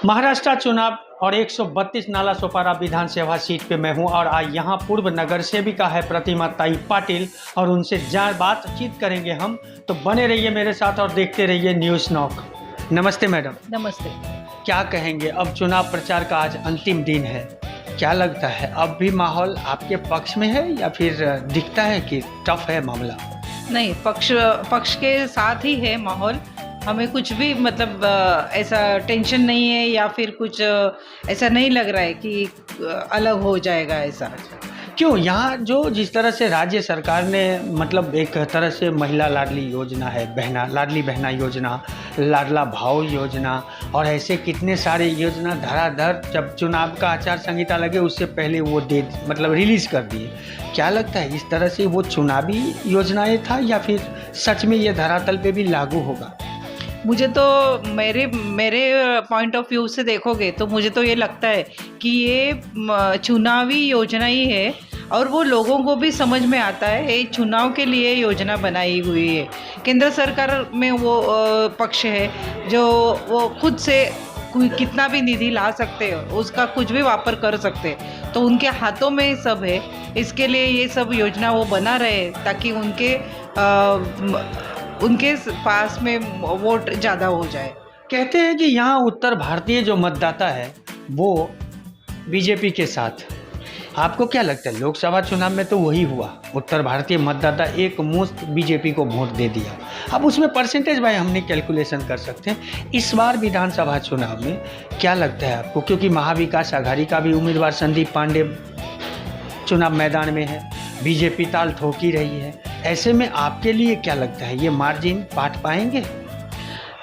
महाराष्ट्र चुनाव और 132 नाला सोपारा विधानसभा सीट पे मैं हूं और आज यहां पूर्व नगर सेविका है प्रतिमा ताई पाटिल और उनसे बातचीत करेंगे हम। तो बने रहिए मेरे साथ और देखते रहिए न्यूज़ नॉक। नमस्ते मैडम। नमस्ते। क्या कहेंगे, अब चुनाव प्रचार का आज अंतिम दिन है, क्या लगता है अब भी माहौल आपके पक्ष में है या फिर दिखता है कि टफ है मामला? नहीं, पक्ष के साथ ही है माहौल। हमें कुछ भी मतलब ऐसा टेंशन नहीं है या फिर कुछ ऐसा नहीं लग रहा है कि अलग हो जाएगा ऐसा। क्यों, यहाँ जो जिस तरह से राज्य सरकार ने मतलब एक तरह से महिला लाडली योजना है, लाडली बहना योजना, लाडला भाव योजना और ऐसे कितने सारे योजना धराधर जब चुनाव का आचार संहिता लगे उससे पहले वो मतलब रिलीज़ कर दिए। क्या लगता है इस तरह से वो चुनावी योजनाएं था या फिर सच में ये धरातल पे भी लागू होगा? मुझे तो मेरे पॉइंट ऑफ व्यू से देखोगे तो मुझे तो ये लगता है कि ये चुनावी योजना ही है और वो लोगों को भी समझ में आता है। ये चुनाव के लिए योजना बनाई हुई है। केंद्र सरकार में वो पक्ष है जो वो खुद से कितना भी निधि ला सकते हैं, उसका कुछ भी वापर कर सकते हैं, तो उनके हाथों में सब है। इसके लिए ये सब योजना वो बना रहे ताकि उनके पास में वोट ज़्यादा हो जाए। कहते हैं कि यहाँ उत्तर भारतीय जो मतदाता है वो बीजेपी के साथ। आपको क्या लगता है, लोकसभा चुनाव में तो वही हुआ, उत्तर भारतीय मतदाता एक मुश्त बीजेपी को वोट दे दिया। अब उसमें परसेंटेज भाई हमने कैलकुलेशन कर सकते हैं। इस बार विधानसभा चुनाव में क्या लगता है आपको, क्योंकि महाविकास आघाड़ी का भी उम्मीदवार संदीप पांडे चुनाव मैदान में है, बीजेपी ताल ठोक ही रही है, ऐसे में आपके लिए क्या लगता है ये मार्जिन पाट पाएंगे?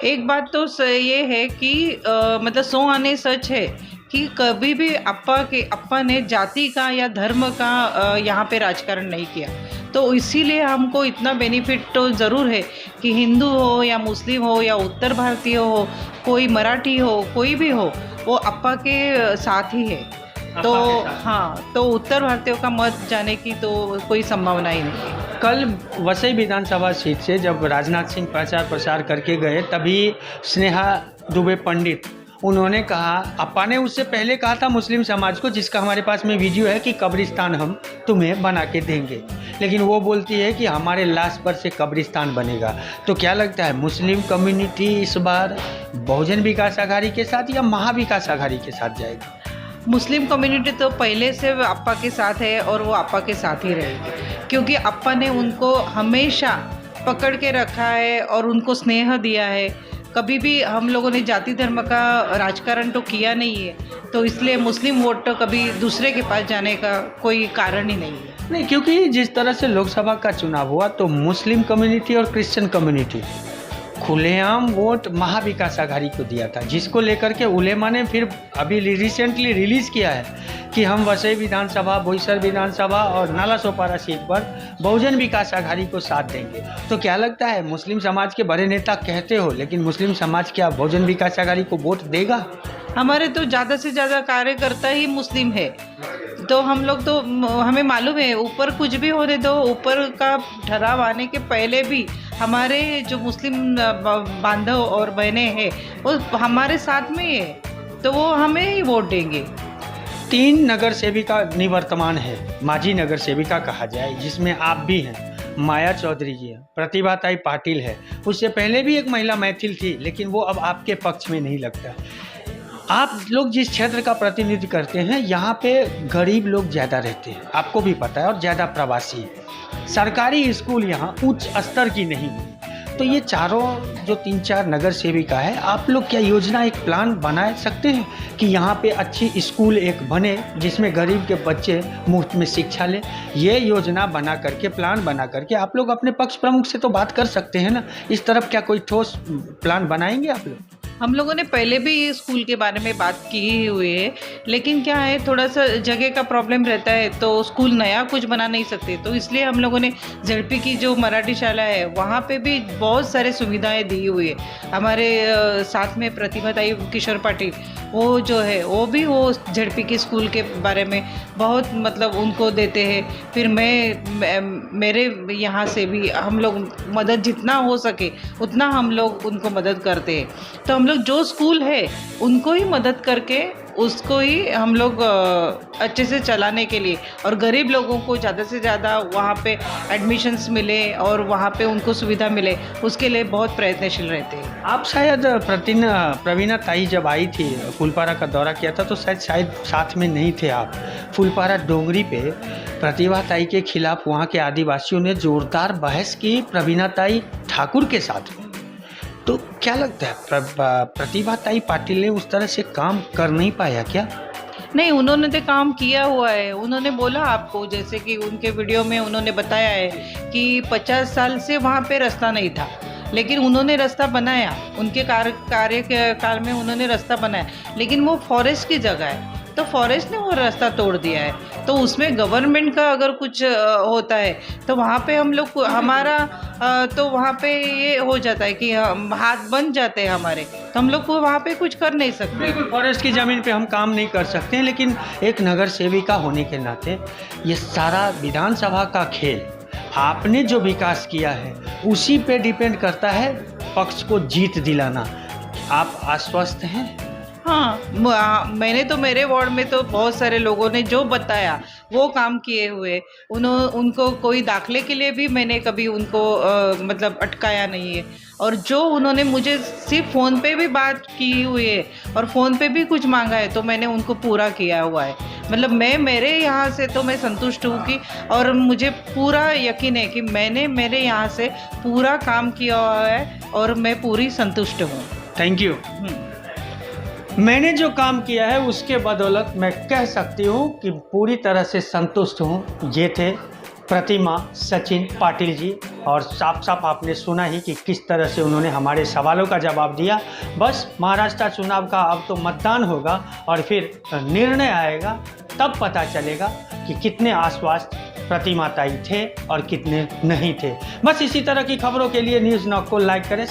एक बात तो ये है कि मतलब 100 आने सच है कि कभी भी अप्पा ने जाति का या धर्म का यहाँ पे राजकारण नहीं किया। तो इसीलिए हमको इतना बेनिफिट तो ज़रूर है कि हिंदू हो या मुस्लिम हो या उत्तर भारतीय हो, कोई मराठी हो, कोई भी हो, वो अप्पा के साथ ही है। तो हाँ, तो उत्तर भारतीयों का मत जाने की तो कोई संभावना ही नहीं है। कल वसई विधानसभा सीट से जब राजनाथ सिंह प्रचार प्रसार करके गए तभी स्नेहा दुबे पंडित उन्होंने कहा, अप्पा ने उससे पहले कहा था मुस्लिम समाज को, जिसका हमारे पास में वीडियो है, कि कब्रिस्तान हम तुम्हें बना के देंगे, लेकिन वो बोलती है कि हमारे लाश पर से कब्रिस्तान बनेगा। तो क्या लगता है मुस्लिम कम्युनिटी इस बार बहुजन विकास आघाड़ी के साथ या महाविकास आघाड़ी के साथ जाएगी? मुस्लिम कम्युनिटी तो पहले से अप्पा के साथ है और वो अप्पा के साथ ही रहेगी, क्योंकि अप्पा ने उनको हमेशा पकड़ के रखा है और उनको स्नेह दिया है। कभी भी हम लोगों ने जाति धर्म का राजकारण तो किया नहीं है, तो इसलिए मुस्लिम वोट तो कभी दूसरे के पास जाने का कोई कारण ही नहीं है। नहीं, क्योंकि जिस तरह से लोकसभा का चुनाव हुआ तो मुस्लिम कम्युनिटी और क्रिश्चियन कम्युनिटी खुलेआम वोट महाविकास आघाड़ी को दिया था, जिसको लेकर के उलेमा ने फिर अभी रिसेंटली रिलीज़ किया है कि हम वसई विधानसभा, बोईसर विधानसभा और नाला सोपारा सीट पर बहुजन विकास आघाड़ी को साथ देंगे। तो क्या लगता है, मुस्लिम समाज के बड़े नेता कहते हो, लेकिन मुस्लिम समाज क्या बहुजन विकास आघाड़ी को वोट देगा? हमारे तो ज़्यादा से ज़्यादा कार्यकर्ता ही मुस्लिम है, तो हम लोग तो हमें मालूम है, ऊपर कुछ भी होने दो, ऊपर का ठहराव आने के पहले भी हमारे जो मुस्लिम बांधव और बहनें हैं वो हमारे साथ में है, तो वो हमें ही वोट देंगे। 3 नगर सेविका निवर्तमान है, माजी नगर सेविका कहा जाए, जिसमें आप भी हैं, माया चौधरी जी है, प्रतिभा ताई पाटिल है, उससे पहले भी एक महिला मैथिल थी, लेकिन वो अब आपके पक्ष में नहीं लगता। आप लोग जिस क्षेत्र का प्रतिनिधित्व करते हैं यहाँ पे गरीब लोग ज़्यादा रहते हैं, आपको भी पता है, और ज़्यादा प्रवासी है। सरकारी स्कूल यहाँ उच्च स्तर की नहीं है। तो ये चारों जो 3-4 नगर सेविका है, आप लोग क्या योजना, एक प्लान बना सकते हैं कि यहाँ पे अच्छी स्कूल एक बने जिसमें गरीब के बच्चे मुफ्त में शिक्षा लें? ये योजना बना करके, प्लान बना करके आप लोग अपने पक्ष प्रमुख से तो बात कर सकते हैं ना। इस तरफ क्या कोई ठोस प्लान बनाएंगे आप लोग? हम लोगों ने पहले भी स्कूल के बारे में बात की हुई है, लेकिन क्या है, थोड़ा सा जगह का प्रॉब्लम रहता है, तो स्कूल नया कुछ बना नहीं सकते, तो इसलिए हम लोगों ने झड़पी की जो मराठी शाला है वहाँ पे भी बहुत सारे सुविधाएं दी हुई है। हमारे साथ में प्रतिभा ताई किशोर पाटिल वो जो है वो भी वो झड़पी की स्कूल के बारे में बहुत मतलब उनको देते हैं। फिर मेरे यहाँ से भी हम लोग मदद जितना हो सके उतना हम लोग उनको मदद करते हैं। तो हम लोग लोग जो स्कूल है उनको ही मदद करके उसको ही हम लोग अच्छे से चलाने के लिए, और गरीब लोगों को ज़्यादा से ज़्यादा वहाँ पे एडमिशन्स मिले और वहाँ पे उनको सुविधा मिले, उसके लिए बहुत प्रयत्नशील रहते हैं। आप शायद प्रवीणा ताई जब आई थी, फूलपारा का दौरा किया था, तो शायद साथ में नहीं थे आप। फूलपारा डोंगरी पे प्रतिभा ताई के खिलाफ वहाँ के आदिवासियों ने जोरदार बहस की प्रवीणा ताई ठाकुर के साथ। तो क्या लगता है प्रतिभा ताई पाटिल ने उस तरह से काम कर नहीं पाया क्या? नहीं, उन्होंने तो काम किया हुआ है। उन्होंने बोला आपको, जैसे कि उनके वीडियो में उन्होंने बताया है कि 50 साल से वहाँ पे रास्ता नहीं था, लेकिन उन्होंने रास्ता बनाया। उनके कार्यकाल में उन्होंने रास्ता बनाया, लेकिन वो फॉरेस्ट की जगह है, तो फॉरेस्ट ने वो रास्ता तोड़ दिया है। तो उसमें गवर्नमेंट का अगर कुछ होता है तो वहाँ पे हम लोग हमारा तो वहाँ पे ये हो जाता है कि हम हाथ बन जाते हैं हमारे, तो हम लोग को वहाँ पे कुछ कर नहीं सकते। बिल्कुल, फॉरेस्ट की ज़मीन पे हम काम नहीं कर सकते हैं, लेकिन एक नगर सेविका होने के नाते ये सारा विधानसभा का खेल आपने जो विकास किया है उसी पे डिपेंड करता है पक्ष को जीत दिलाना। आप आश्वस्त हैं? हाँ, मैंने तो मेरे वार्ड में तो बहुत सारे लोगों ने जो बताया वो काम किए हुए। उनको कोई दाखिले के लिए भी मैंने कभी उनको मतलब अटकाया नहीं है, और जो उन्होंने मुझे सिर्फ फ़ोन पे भी बात की हुई है और फ़ोन पे भी कुछ मांगा है तो मैंने उनको पूरा किया हुआ है। मतलब मेरे यहाँ से तो मैं संतुष्ट हूँ कि, और मुझे पूरा यकीन है कि मैंने मेरे यहाँ से पूरा काम किया हुआ है और मैं पूरी संतुष्ट हूँ। Thank you. मैंने जो काम किया है उसके बदौलत मैं कह सकती हूँ कि पूरी तरह से संतुष्ट हूँ। ये थे प्रतिमा सचिन पाटिल जी, और साफ साफ आपने सुना ही कि किस तरह से उन्होंने हमारे सवालों का जवाब दिया। बस महाराष्ट्र चुनाव का अब तो मतदान होगा और फिर निर्णय आएगा, तब पता चलेगा कि कितने आश्वस्त प्रतिमा ताई थे और कितने नहीं थे। बस इसी तरह की खबरों के लिए न्यूज़ नॉक को लाइक करें।